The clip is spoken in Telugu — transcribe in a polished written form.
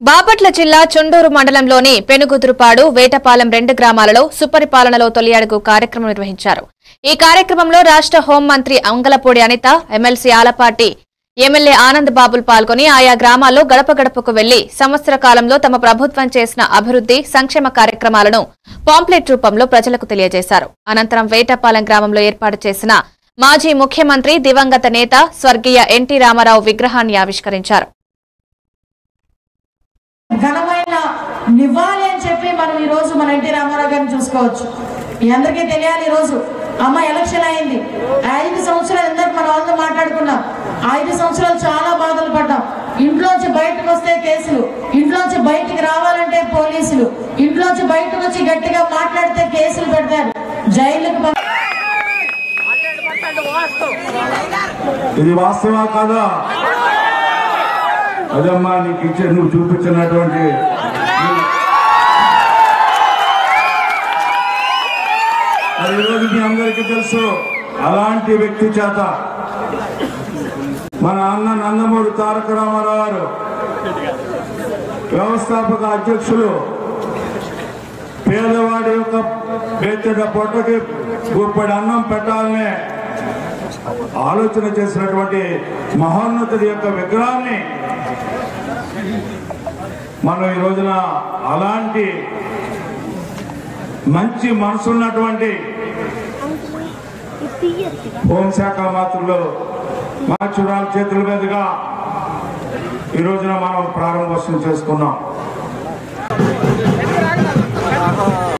బాపట్ల జిల్లా చుండూరు మండలంలోని పెనుగుదురుపాడు వేటపాలెం 2 గ్రామాలలో సుపరిపాలనలో తొలి అడుగు కార్యక్రమం నిర్వహించారు। ఈ కార్యక్రమంలో రాష్ట్ర హోంమంత్రి అంగలపూడి అనిత, ఎమ్మెల్సీ ఆలపాటి ఎమ్మెల్యే ఆనంద్ బాబులు పాల్గొని ఆయా గ్రామాల్లో గడప గడపకు వెళ్లి సంవత్సర కాలంలో తమ ప్రభుత్వం చేసిన అభివృద్ధి సంక్షేమ కార్యక్రమాలను పాంప్లెట్ రూపంలో ప్రజలకు తెలియజేశారు। అనంతరం వేటపాలెం గ్రామంలో ఏర్పాటు చేసిన మాజీ ముఖ్యమంత్రి దివంగత నేత స్వర్గీయ ఎన్టీ రామారావు విగ్రహాన్ని ఆవిష్కరించారు। ఘనమైన నివాళి అని చెప్పి మనం ఈ రోజు మన ఎన్టీ రామారావు గారిని చూసుకోవచ్చు। మీ అందరికీ తెలియాలి, ఈ రోజు అమ్మ ఎలక్షన్ అయింది। 5 సంవత్సరాలు ఇందాక మనం అందరూ మాట్లాడుకున్నాం। 5 సంవత్సరాలు చాలా బాధలు పడ్డాం। ఇంట్లోంచి బయటకు వస్తే కేసులు, ఇంట్లోంచి బయటికి రావాలంటే పోలీసులు, ఇంట్లోంచి బయటకు వచ్చి గట్టిగా మాట్లాడితే కేసులు పెడతారు, జైలుకు ఇది వాస్తవా కాదా? అదమ్మా నీకు ఇచ్చే నువ్వు చూపించినటువంటి అది ఈరోజు మీ అందరికీ తెలుసు। అలాంటి వ్యక్తి చేత మన అన్న నందమూరి తారక రామారావు గారు వ్యవస్థాపక అధ్యక్షులు పేదవాడి యొక్క బేతడ పొట్టకి గుప్పడి అన్నం పెట్టాలనే ఆలోచన చేసినటువంటి మహోన్నతుడి యొక్క విగ్రహాన్ని మనం ఈ రోజున అలాంటి మంచి మనసున్నటువంటి హోంశాఖ మంత్రులు మార్చురాల చేతుల మీదుగా ఈ రోజున మనం ప్రారంభోత్సవం చేసుకున్నాం।